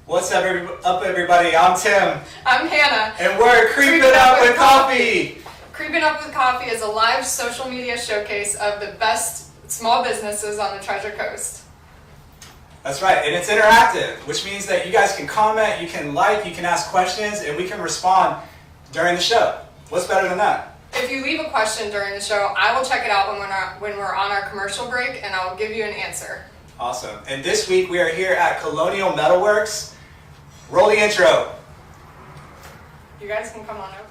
What's up, everybody? I'm Tim. I'm Hannah. And we're Creeping Up with Coffee. Creeping Up with Coffee is a live social media showcase of the best small businesses on the Treasure Coast. That's right, and it's interactive, which means that you guys can comment, you can like, you can ask questions, and we can respond during the show. What's better than that? If you leave a question during the show, I will check it out when we're on our commercial break, and I'll give you an answer. Awesome. And this week we are here at Colonial Metalworks. Roll the intro. You guys can come on over.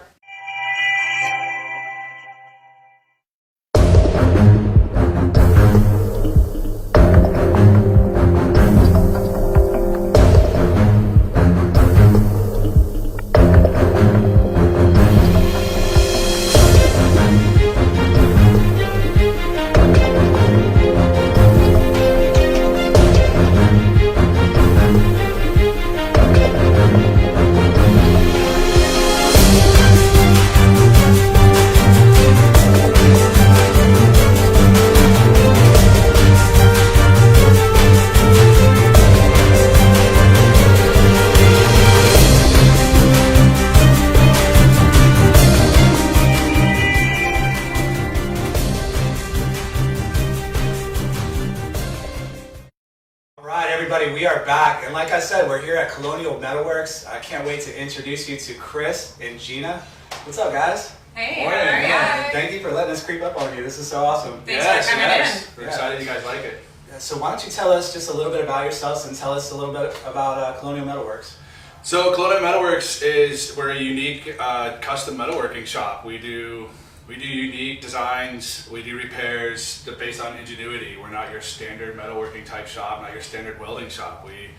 We are back, and like I said, we're here at Colonial Metalworks. I can't wait to introduce you to Chris and Gina. What's up, guys? Hey, morning. Hi. Thank you for letting us creep up on you. This is so awesome. Thanks for coming in. We're excited you guys like it. So why don't you tell us just a little bit about yourselves and tell us a little bit about Colonial Metalworks. So Colonial Metalworks we're a unique custom metalworking shop. We do unique designs, we do repairs based on ingenuity. We're not your standard metalworking type shop, not your standard welding shop. We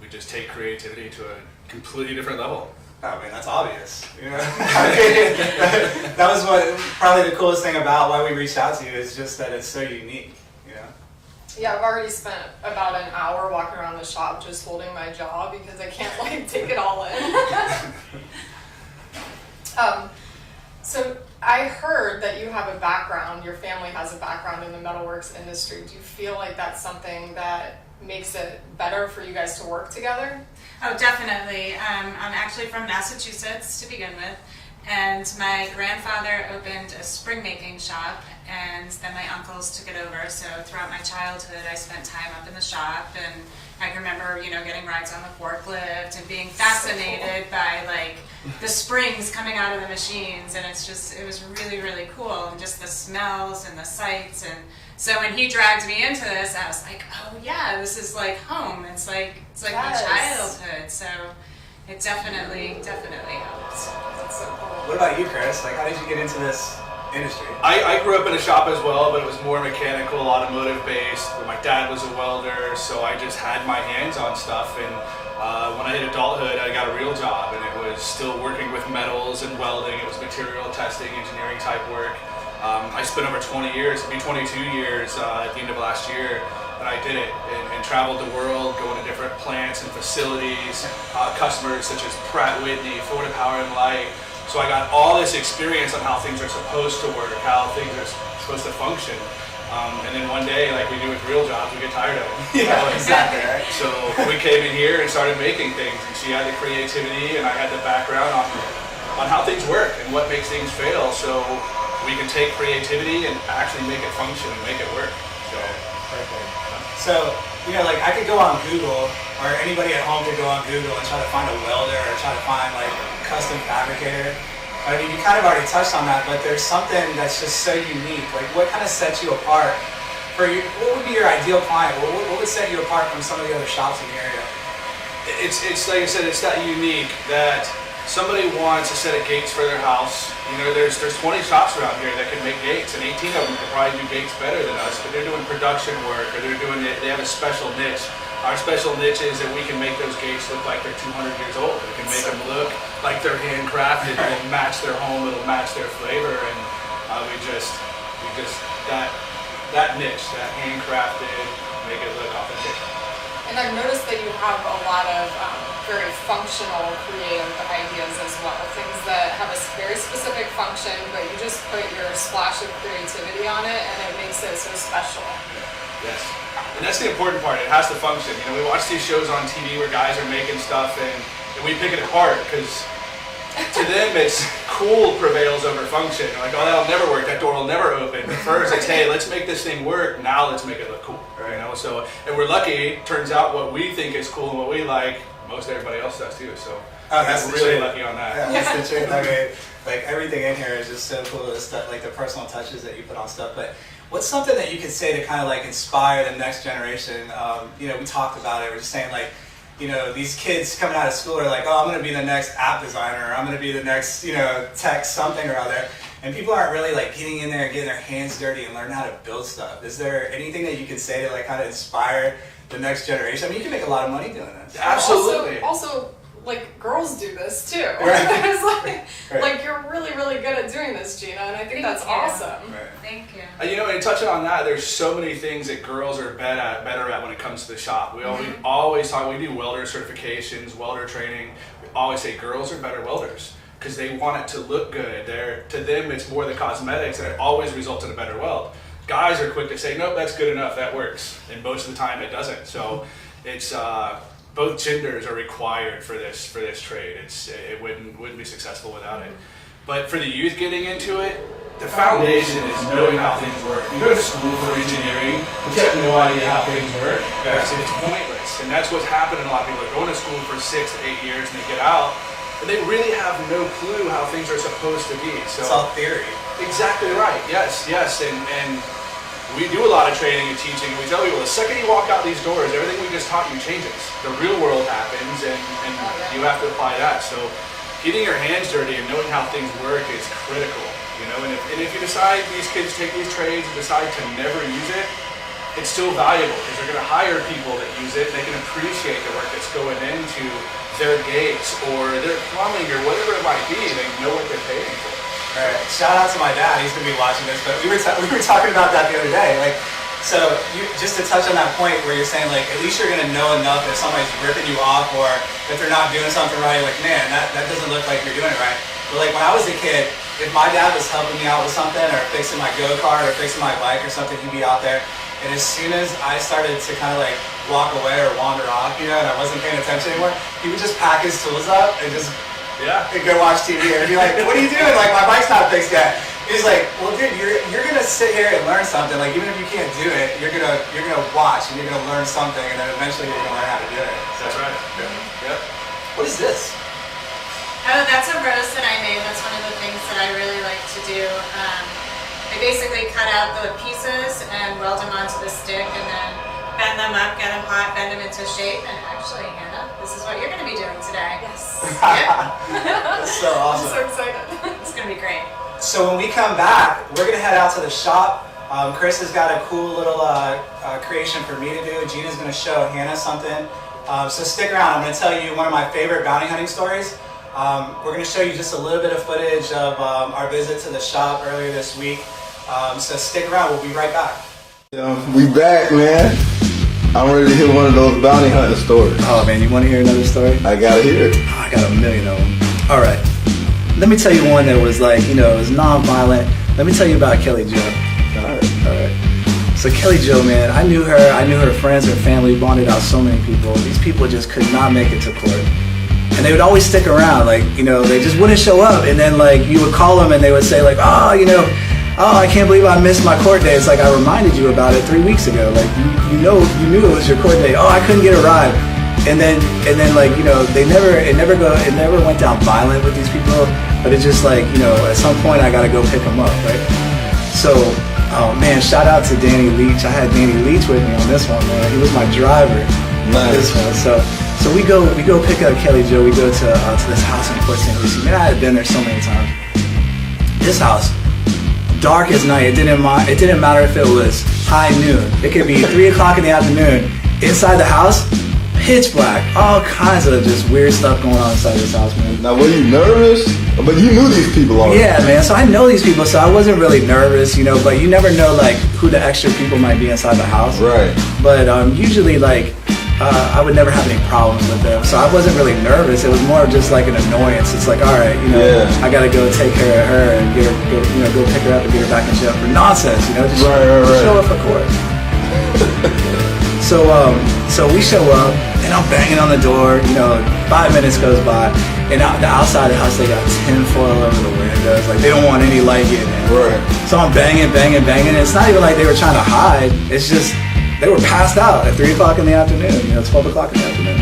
just take creativity to a completely different level. Oh man, that's obvious. You know? That was probably the coolest thing about why we reached out to you is just that it's so unique. You know? Yeah, I've already spent about an hour walking around the shop just holding my jaw because I can't take it all in. So I heard that you have a background, your family has a background in the metalworks industry. Do you feel like that's something that makes it better for you guys to work together? Oh, definitely. I'm actually from Massachusetts to begin with, and my grandfather opened a spring making shop, and then my uncles took it over. So throughout my childhood, I spent time up in the shop, and I can remember, getting rides on the forklift and being fascinated by the springs coming out of the machines, and it was really, really cool, and just the smells and the sights. And so when he dragged me into this, I was like, oh yeah, this is like home. It's like Yes. my childhood. So it definitely helps. That's so cool. What about you, Chris? How did you get into this industry? I grew up in a shop as well, but it was more mechanical, automotive based. My dad was a welder, so I just had my hands on stuff. And when I hit adulthood, I got a real job, and it was still working with metals and welding. It was material testing, engineering type work. I spent over 20 years, maybe 22 years at the end of last year, and I did it and traveled the world, going to different plants and facilities, customers such as Pratt Whitney, Florida Power and Light. So I got all this experience on how things are supposed to work, how things are supposed to function. And then one day, like we do with real jobs, we get tired of it. Yeah, exactly. Right? So we came in here and started making things, and she had the creativity and I had the background on how things work and what makes things fail. So we can take creativity and actually make it function and make it work. So perfect. So, I could go on Google, or anybody at home could go on Google and try to find a welder or try to find custom fabricator. I mean, you kind of already touched on that, but there's something that's just so unique. What kind of sets you apart? What would be your ideal client? What would set you apart from some of the other shops in the area? it's like I said, it's that unique that somebody wants a set of gates for their house. There's 20 shops around here that can make gates, and 18 of them could probably do gates better than us, but they're doing production work, or they have a special niche. Our special niche is that we can make those gates look like they're 200 years old. We can make them look like they're handcrafted. It'll match their home. It'll match their flavor, and we just that niche, that handcrafted, make it look authentic. And I've noticed that you have a lot of very functional, creative ideas as well. Things that have a very specific function, but you just put your splash of creativity on it, and it makes it so special. Yes. And that's the important part. It has to function. You know, we watch these shows on TV where guys are making stuff and we pick it apart because to them it's cool prevails over function. They're like, oh, that'll never work. That door will never open. But first it's, hey, let's make this thing work. Now let's make it look cool. Right. You know, so, and we're lucky. Turns out what we think is cool and what we like, most everybody else does too. So that's really lucky on that. Yeah, that's the truth. I mean, like everything in here is just so cool. The stuff, like the personal touches that you put on stuff. But what's something that you could say to kind of like inspire the next generation? You know, we talked about it. We're just saying like, you know, these kids coming out of school are like, oh, I'm going to be the next app designer. Or I'm going to be the next, you know, tech something or other. And people aren't really like getting in there and getting their hands dirty and learning how to build stuff. Is there anything that you can say to like kind of inspire the next generation? I mean, you can make a lot of money doing this. Absolutely. Also, like girls do this too. Right. It's Right. like you're really, really good at doing this, Gina, and I think that's awesome. Right. Thank you. You know, and touching on that, there's so many things that girls are better at when it comes to the shop. We always talk, we do welder certifications, welder training. We always say girls are better welders because they want it to look good. To them, it's more the cosmetics, and it always results in a better weld. Guys are quick to say, nope, that's good enough, that works. And most of the time it doesn't. So it's, both genders are required for this trade. It wouldn't be successful without it. But for the youth getting into it, the foundation is knowing how things work. You go to school for engineering, but you have no idea how things work. It's pointless, and that's what's happening. A lot of people are going to school for 6 to 8 years and they get out, and they really have no clue how things are supposed to be. So It's all theory. Exactly right. Yes, and we do a lot of training and teaching, and we tell people the second you walk out these doors, everything we just taught you changes. The real world happens, and you have to apply that. So getting your hands dirty and knowing how things work is critical. You know, and if you decide these kids take these trades and decide to never use it, it's still valuable because they're going to hire people that use it. They can appreciate the work that's going into their gates or their plumbing or whatever it might be. They know what they're paying for. All right. Shout out to my dad. He's gonna be watching this. But we were talking about that the other day. Like, so you just to touch on that point where you're saying like at least you're gonna know enough if somebody's ripping you off or if they're not doing something right. Like, man, that doesn't look like you're doing it right. But like when I was a kid, if my dad was helping me out with something or fixing my go-kart or fixing my bike or something, he'd be out there. And as soon as I started to kind of like walk away or wander off, you know, and I wasn't paying attention anymore, he would just pack his tools up and just and go watch TV and be like, what are you doing? Like, my bike's not fixed yet. He's like, well, dude, you're gonna sit here and learn something. Like, even if you can't do it, you're gonna watch and you're gonna learn something, and then eventually you're gonna learn how to do it. So, That's right. Yep. what is this? Oh, that's a roast that I made. That's one of the things that I really like to do. I basically cut out the pieces and weld them onto the stick and then bend them up, get them hot, bend them into shape. And actually, Hannah, this is what you're going to be doing today. Yes. That's so awesome. I'm so excited. It's going to be great. So when we come back, we're gonna head out to the shop. Chris has got a cool little creation for me to do. Gina's gonna show Hannah something. So stick around. I'm gonna tell you one of my favorite bounty hunting stories. We're gonna show you just a little bit of footage of our visit to the shop earlier this week. So stick around. We'll be right back. We back, man. I'm ready to hear one of those bounty hunting stories. Oh man, you want to hear another story? I gotta hear it. Oh, I got a million of them. All right. Let me tell you one that was like, you know, it was non-violent. Let me tell you about Kelly Jo. All right. So Kelly Jo, man, I knew her friends, her family, bonded out so many people. These people just could not make it to court. And they would always stick around, like, you know, they just wouldn't show up. And then like you would call them and they would say like, oh, you know, oh, I can't believe I missed my court day. It's like I reminded you about it 3 weeks ago. Like you knew it was your court day. Oh, I couldn't get a ride. And then like, you know, it never went down violent with these people, but it's just like, you know, at some point I gotta go pick them up, right? So, oh man, shout out to Danny Leach. I had Danny Leach with me on this one, man. He was my driver on this one. So we go pick up Kelly Jo. We go to this house in Port St. Lucie. Man, I had been there so many times. This house, dark as night. It didn't matter if it was high noon. It could be 3 o'clock in the afternoon. Inside the house, pitch black. All kinds of just weird stuff going on inside this house, man. Now, were you nervous? But you knew these people already. Yeah, man. So I know these people, so I wasn't really nervous, you know. But you never know, like, who the extra people might be inside the house. Right. But usually, like, I would never have any problems with them. So I wasn't really nervous. It was more of just like an annoyance. It's like, all right, you know, I gotta go take care of her and go pick her up and get her back in jail for nonsense, you know, just show up for court. So we show up, and I'm banging on the door. 5 minutes goes by, and out the outside of the house, they got tinfoil over the windows. Like, they don't want any light getting in. Right. So I'm banging. And it's not even like they were trying to hide. It's just they were passed out at 3 o'clock in the afternoon. 12 o'clock in the afternoon.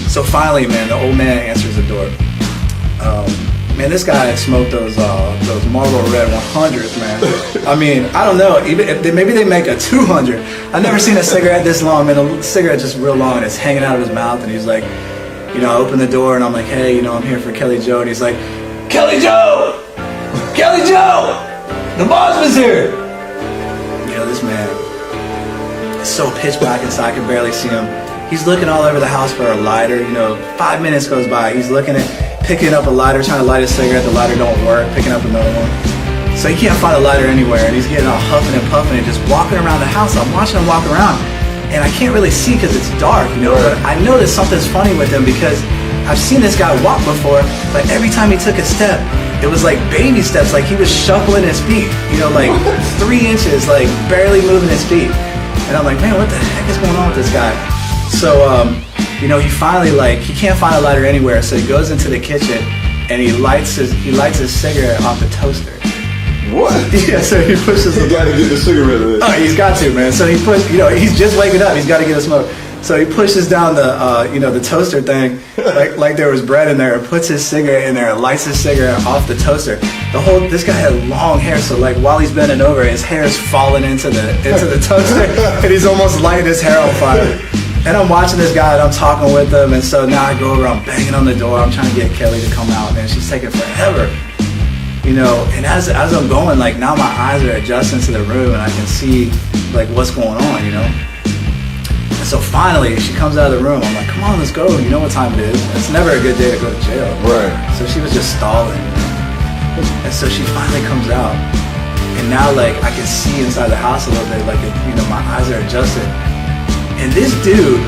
So finally, man, the old man answers the door. Man, this guy had smoked those Marlboro Red 100s, man. I mean, I don't know. Even if maybe they make a 200. I've never seen a cigarette this long. Man, a cigarette just real long, and it's hanging out of his mouth. And he's like, I open the door, and I'm like, hey, I'm here for Kelly Joe. And he's like, Kelly Joe, the boss was here. This man is so pitch black inside, I can barely see him. He's looking all over the house for a lighter. 5 minutes goes by. He's picking up a lighter, trying to light a cigarette. The lighter don't work. Picking up another one. So he can't find a lighter anywhere, and he's getting all huffing and puffing and just walking around the house. I'm watching him walk around, and I can't really see because it's dark, But I know that something's funny with him because I've seen this guy walk before, but every time he took a step, it was like baby steps, like he was shuffling his feet, like 3 inches, like barely moving his feet. And I'm like, man, what the heck is going on with this guy? So, he finally, he can't find a lighter anywhere, so he goes into the kitchen and he lights his cigarette off the toaster. What? Yeah, so he pushes He got to get the cigarette in. Oh, he's got to, man. So he he's just waking up. He's got to get a smoke. So he pushes down the toaster thing, like there was bread in there, and puts his cigarette in there, and lights his cigarette off the toaster. This guy had long hair, so while he's bending over, his hair is falling into the toaster, and he's almost lighting his hair on fire. And I'm watching this guy, and I'm talking with him, and so now I go over, I'm banging on the door, I'm trying to get Kelly to come out, man. She's taking forever. And as I'm going, now my eyes are adjusting to the room, and I can see what's going on, And so finally, she comes out of the room. I'm like, come on, let's go. You know what time it is. It's never a good day to go to jail. Right. So she was just stalling. And so she finally comes out. And now, I can see inside the house a little bit. My eyes are adjusted. And this dude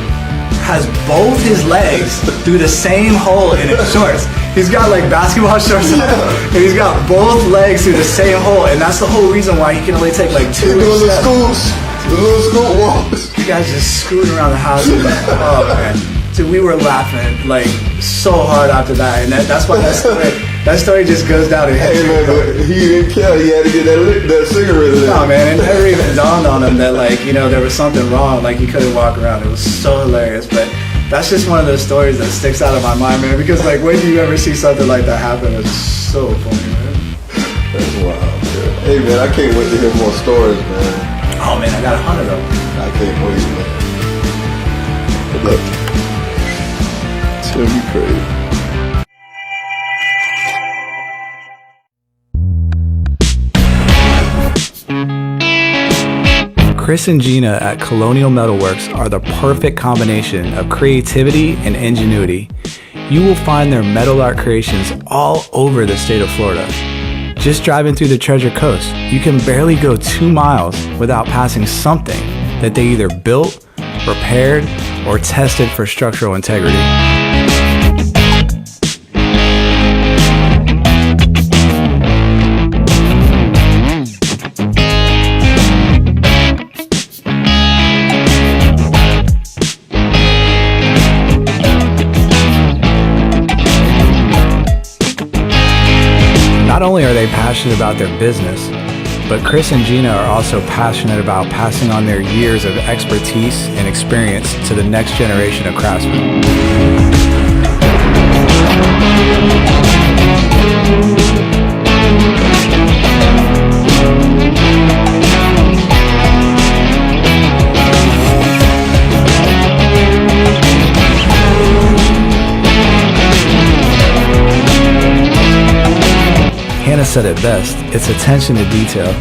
has both his legs through the same hole in his shorts. He's got basketball shorts on, and he's got both legs through the same hole. And that's the whole reason why he can only take 2 steps. The little scoot walks. You guys just scooting around the house. Oh man, dude, we were laughing so hard after that, and that's why that story just goes down in Hey history. man, but he didn't care. He had to get that cigarette in. No man, it never even dawned on him that there was something wrong. He couldn't walk around. It was so hilarious, but that's just one of those stories that sticks out of my mind, man. Because when do you ever see something like that happen? It's so funny, man. That's wild, man. Hey man, I can't wait to hear more stories, man. Oh man, I got 100 of them. I can't wait, man. Look, tell me crazy. Chris and Gina at Colonial Metalworks are the perfect combination of creativity and ingenuity. You will find their metal art creations all over the state of Florida. Just driving through the Treasure Coast, you can barely go 2 miles without passing something that they either built, repaired, or tested for structural integrity. Not only are they passionate about their business, but Chris and Gina are also passionate about passing on their years of expertise and experience to the next generation of craftsmen. Hannah said it best, it's attention to detail.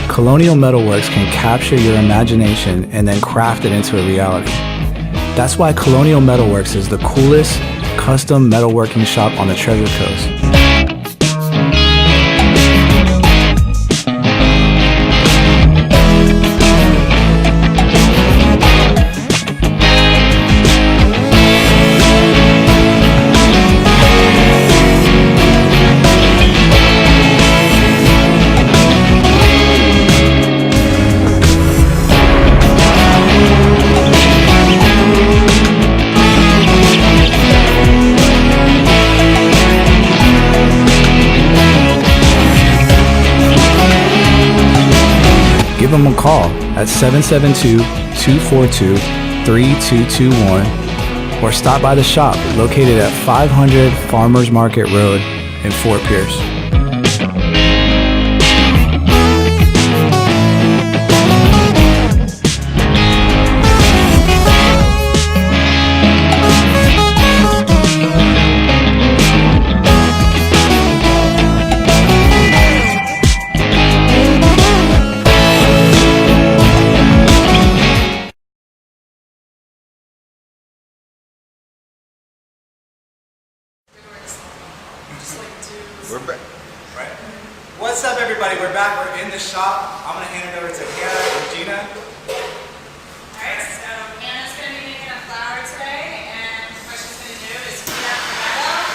Colonial Metalworks can capture your imagination and then craft it into a reality. That's why Colonial Metalworks is the coolest custom metalworking shop on the Treasure Coast. call at 772-242-3221 or stop by the shop located at 500 Farmers Market Road in Fort Pierce. We're back. Right. What's up, everybody? We're back. We're in the shop. I'm gonna hand it over to Hannah and Gina. Alright, so Anna's going to be making a flour today, and what she's going to do is heat up the metal,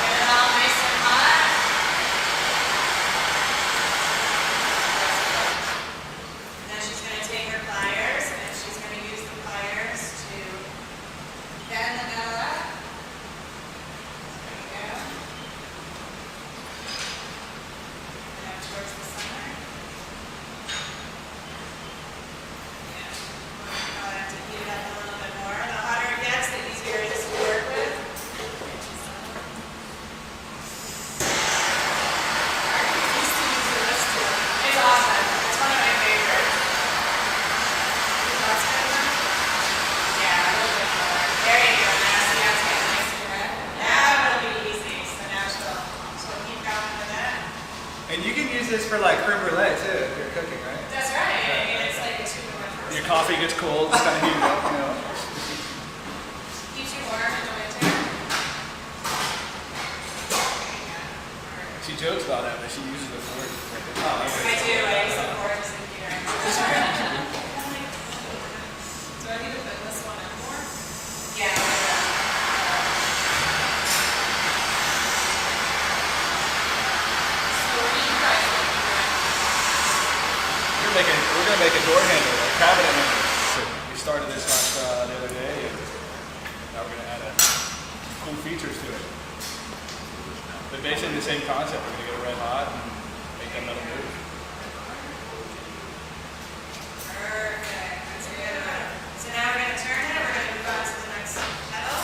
get it all nice and hot. And then she's going to take her pliers, and she's going to use the pliers to bend the metal up. There you go. And up towards the center. I'll have to heat it up a little bit more. The hotter it gets, the easier it is to work with. It's awesome. It's one of my favorites. Yeah, a little bit more. There you go. Now see how it's getting nice and red. Now it'll be easy. So now she'll keep going with it. And you can use this for like creme brulee too if you're cooking, right? That's right. I mean, it's like a 2-in-1 Your coffee gets cold, just kind of heat it up, you know. Keeps you warm in the winter. She jokes about that, but she uses the fork. I do. I use the fork as a heater. Do I need to put this one in more? Yeah. Like that. So what do you guys like doing? We're gonna make a door handle, a cabinet handle. So we started this the other day, and now we're gonna add cool features to it. But basically the same concept. We're gonna get it red hot and make that metal move. Perfect. That's good. So now we're going to turn it. We're going to move on to the next metal.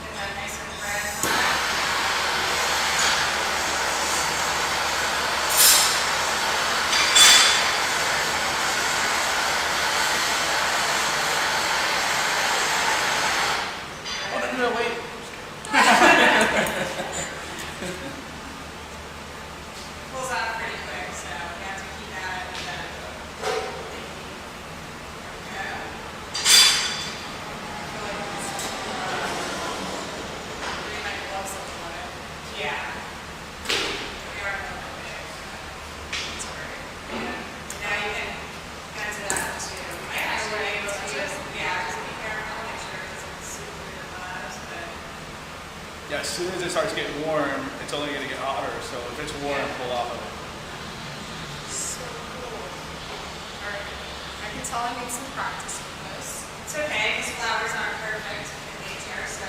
Get that nice and red hot. Oh, no, wait. Pulls off pretty quick, so you have to keep that with that. There we go. You might love something on it. Yeah. We are a little bit big. That's great. Yeah. Now you can bend it up to, yeah, so we're able to use, yeah, just be careful, make sure it doesn't super your gloves, but Yeah, as soon as it starts getting warm, it's only gonna get hotter. So if it's warm, pull off of it. So cool. Alright. I can tell I need some practice with this. it's okay, because flowers aren't perfect in nature, so.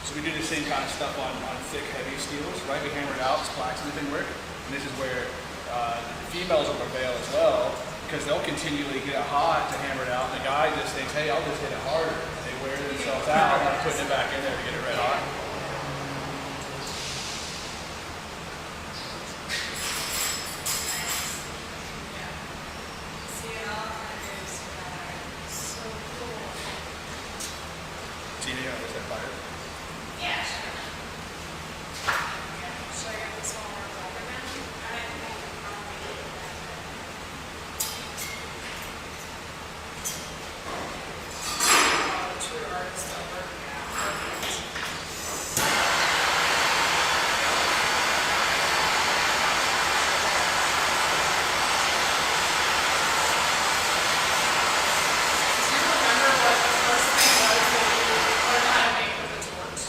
So we do the same kind of stuff on thick, heavy steels, right? We hammer it out, splats and everything work. And this is where the females will prevail as well, because they'll continually get it hot to hammer it out. And the guy just thinks, hey, I'll just hit it harder. And they wear themselves out by putting it back in there to get it red hot. See it all kind of goes together. So cool. Gina, you want to set fire? Yeah, sure. Should I get this one worked over now? I think we can probably do that. Oh, the true artist over. Perfect. Do you remember what the first thing was that you learned how to make with a torch?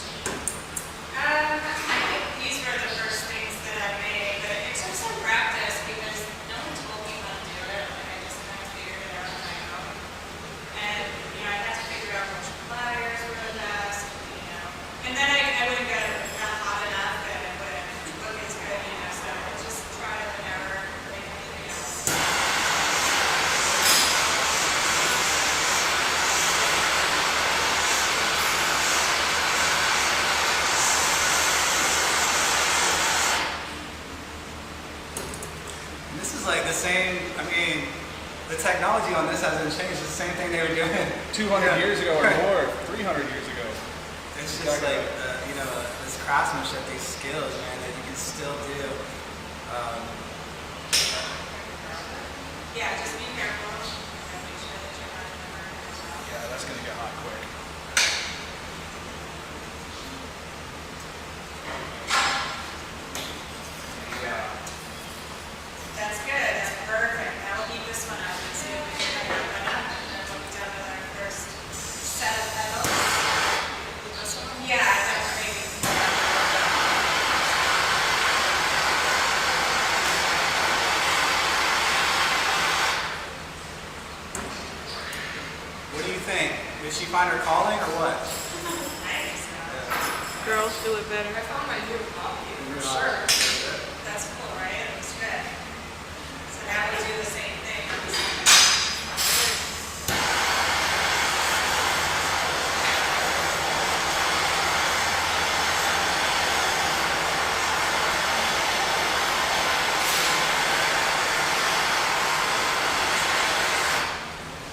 technology on this hasn't changed. It's the same thing they were doing 200 years ago or more, 300 years ago. It's just like, this craftsmanship, these skills, man, that you can still do. Yeah, just be careful and make sure that you're not going to burn yourself. Yeah, that's going to get hot quick. That's good. That's perfect. Now we'll heat this one up and see if we can bring that one up. And then we'll be done with our first set of petals. Yeah, I thought maybe. What do you think? Did she find her calling or what? I think so. Girls do it better. I found my new copy, for sure. That's cool, right? It looks good. So now we do the same thing on the side.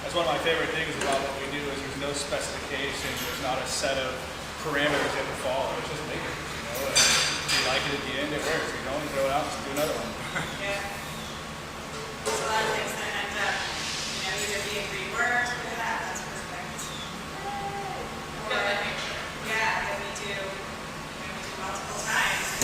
That's one of my favorite things about what we do is there's no specification, there's not a set of parameters that would follow. It's just make it, and if you like it at the end, it works. If you don't, you throw it out and do another one. Yeah. There's a lot of things that end up, either being reworked. Look at that. That's perfect. Or, yeah, that we do multiple times.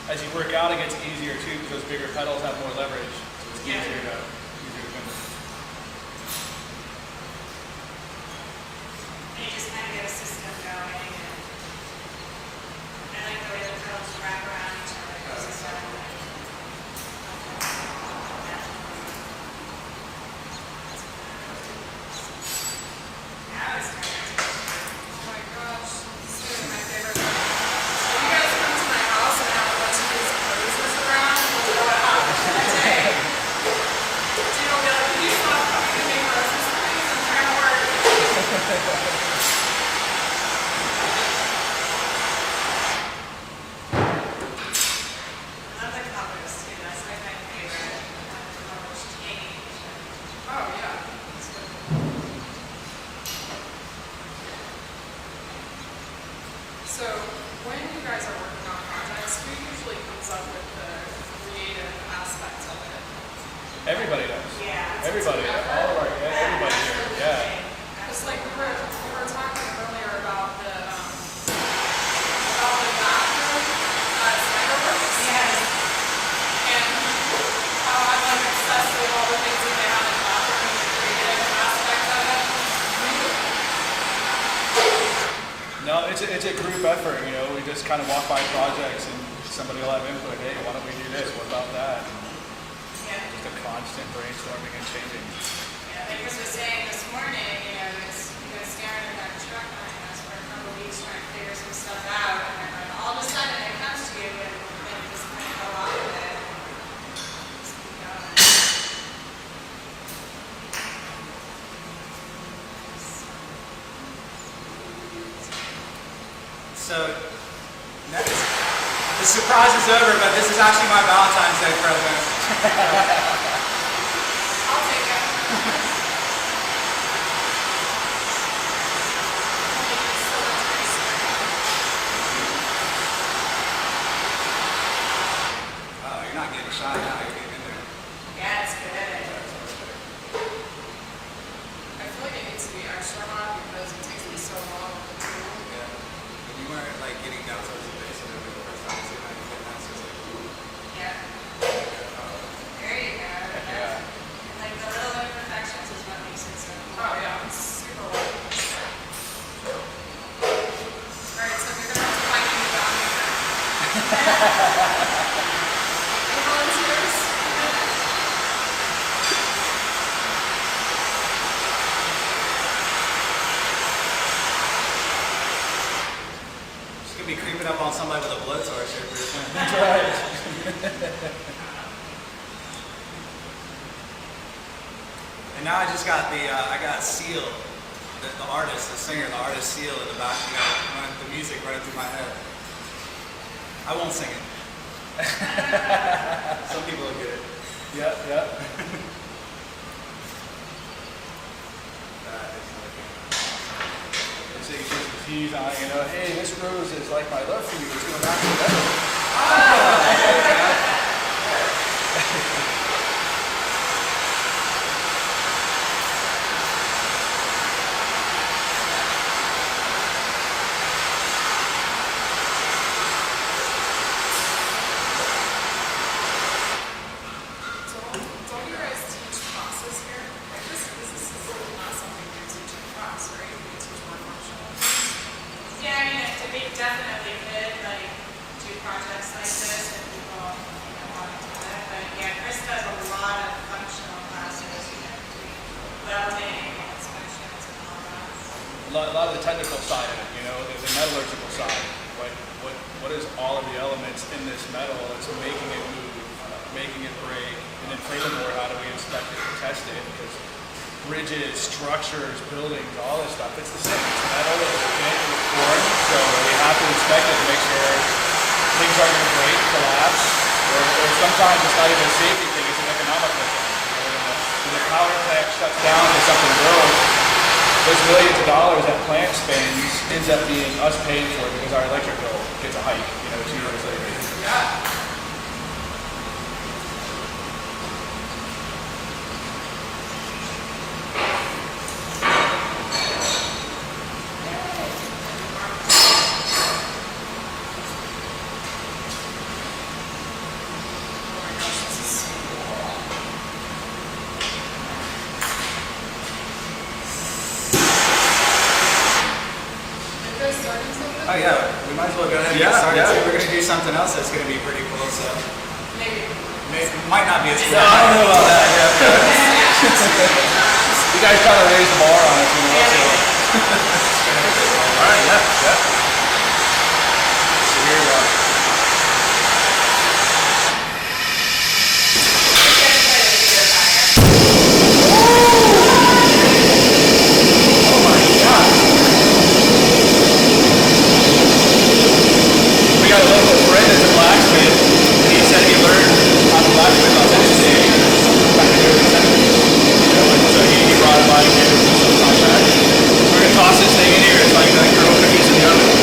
As you work out, it gets easier too because those bigger pedals have more leverage. So it's easier to win. And you just kind of get a system going. And I like the way the pedals wrap around each other. Now it's starting to. Oh my gosh, this is my favorite. So you guys come to my house and have a bunch of these roses around. What happens that day? Do you be like, can you stop coming to make roses, please? I'm trying to work. I love the colors too. That's like my favorite. The colors change. Oh yeah. That's good. So when you guys are working on projects, who usually comes up with the creative aspect of it? Everybody does. Yeah. Everybody. All of our, everybody here. Yeah. It's like we were talking earlier about the bathroom at Snyderworks. Yes. And how I'm like obsessed with all the things that they have in the bathroom and the creative aspect of it. No, it's a group effort. We just kind of walk by projects and somebody will have input. Hey, why don't we do this? What about that? Yeah. Just a constant brainstorming and changing. Yeah, like Chris was saying this morning, it's staring at that truck behind us for a couple of weeks trying to figure some stuff out, and then all of a sudden it comes to you, and then you just kind of go off with it. Just keep going. So, next, the surprise is over, but this is actually my Valentine's Day present. I'll take it. Oh, you're not getting shot now, you're getting in there. Yeah, it's good. I feel like it needs to be extra hot because it takes me so long to do. Yeah. But you weren't like getting down towards the base of it the first time, so you're not getting that, so it's like, Yeah. There you go. now I just got I got Seal, the artist, the singer, the artist Seal in the back. You know, the music running through my head. I won't sing it. Some people will get it. Yep, yep. So you put the keys on, you know, hey, this rose is like my love for you. It's going to match the Don't you guys teach classes here? Like this is not something you teach in class, right? You teach more functional. Yeah, I mean, we definitely could like do projects like this if people want to do it. But yeah, Chris does a lot of functional classes, doing welding, inspections, and all that. A lot of the technical side of it, you know, the metallurgical side. What is all of the elements in this metal that's making it move, making it break, and then furthermore, how do we inspect it and test it? Because bridges, structures, buildings, all this stuff, it's the same. It's metal, it's bent, it's formed, so we have to inspect it to make sure things aren't going to break, collapse, or sometimes it's not even a safety thing, it's an economical thing. You know, when the power plant shuts down and something broke, those millions of dollars that plant spends ends up being us paying for it because our electric bill gets a hike, 2 years later. Yeah. Oh yeah, we might as well go ahead and get started. So we're gonna do something else that's gonna be pretty cool. So Maybe. might not be as cool. I don't know about that. You guys kind of raised the bar on us, So. All right, yeah. So here we are. We got a local friend that's a blacksmith, and he said he learned how to blacksmith on this day back in the early 70s. So he brought it by and gave it to some contract. We're going to toss this thing in here. It's like throwing cookies in the oven.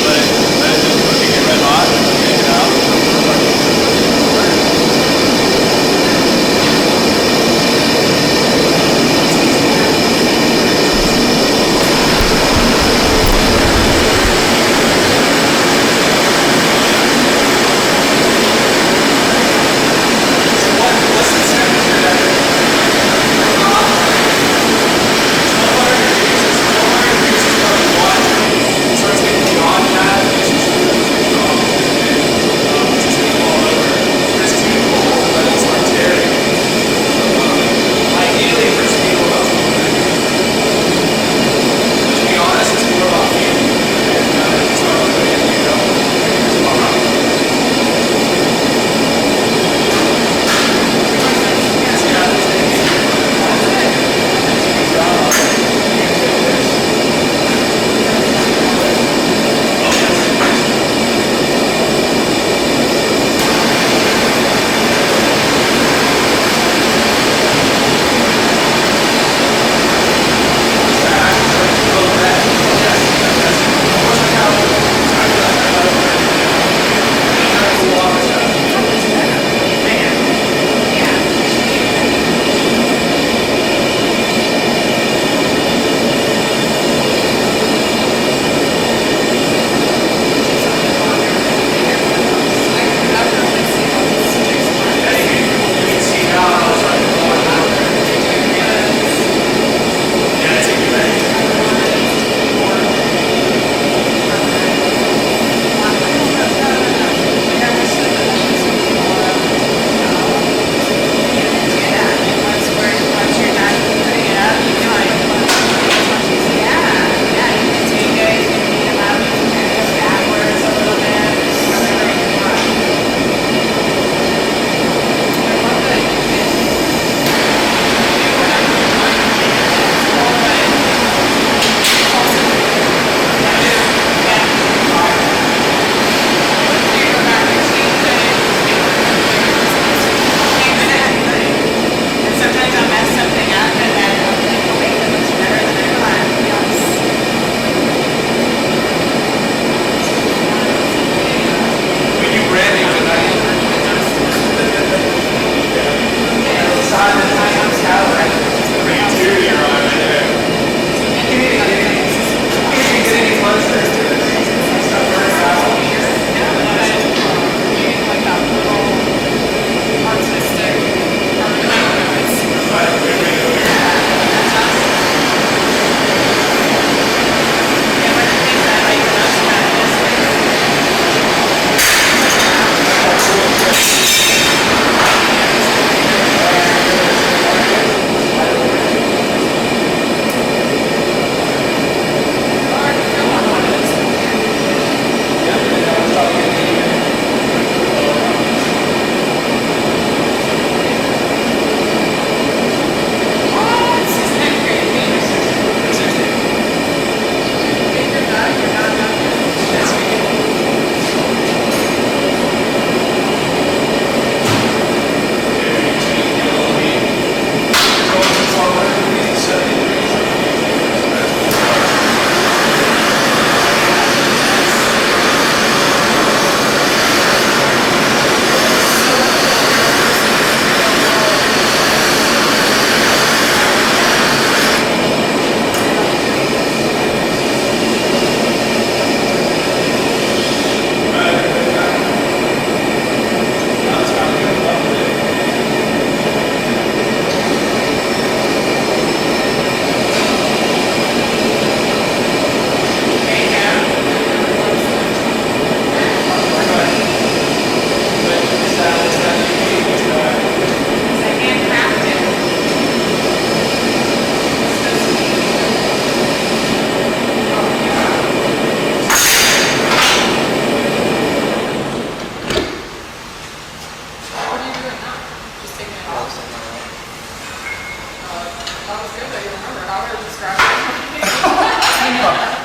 remember how we were just grabbing it.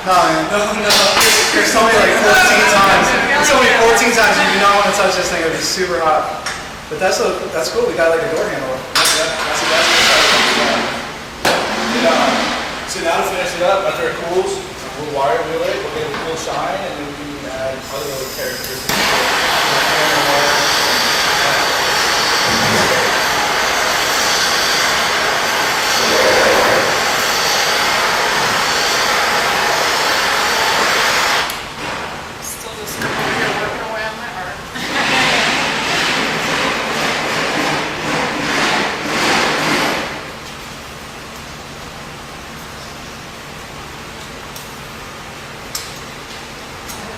No, man. No. There's only like 14 times. It's only 14 times you do not want to touch this thing. It'll be super hot. But that's cool. We got like a door handle. That's the best. So now to finish it up, after it cools, we'll wire wheel it, we'll get a cool shine, and then we can add other little characteristics. Still just over here working away on my art.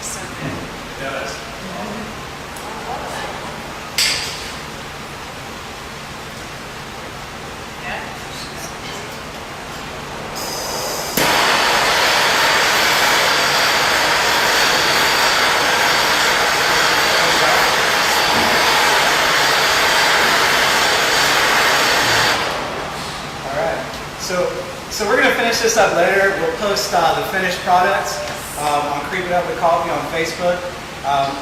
So good. It does. Yeah. Alright, so we're gonna finish this up later. We'll post the finished products on Creep It Up with Coffee on Facebook.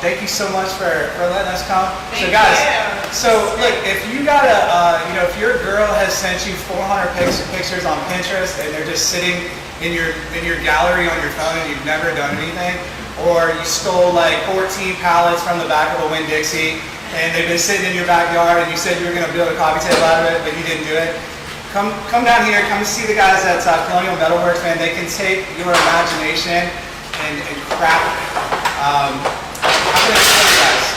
Thank you so much for letting us come. So Thank guys, you. so look, if you got if your girl has sent you 400 pictures on Pinterest and they're just sitting in your gallery on your phone and you've never done anything, or you stole like 14 pallets from the back of a Winn-Dixie and they've been sitting in your backyard and you said you were gonna build a coffee table out of it, but you didn't do it. Come down here, come see the guys at Colonial Metalworks, man. They can take your imagination and craft. How can I tell you guys?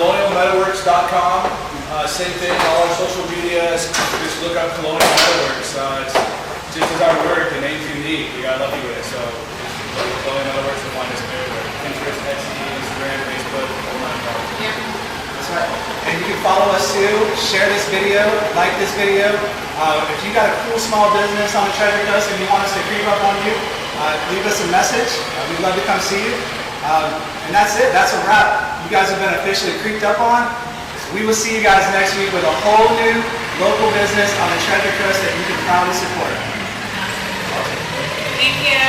ColonialMetalworks.com. Same thing, all our social medias. Just look up Colonial Metalworks. It's just as our work, the name's unique. We got lucky with it. So just look at Colonial Metalworks and find us everywhere. Pinterest, Etsy, Instagram, Facebook, all that stuff. That's right. And you can follow us too. Share this video, like this video. If you got a cool small business on the Treasure Coast and you want us to creep up on you, leave us a message. We'd love to come see you. And that's it. That's a wrap. You guys have been officially creeped up on. We will see you guys next week with a whole new local business on the Treasure Coast that you can proudly support. Thank you.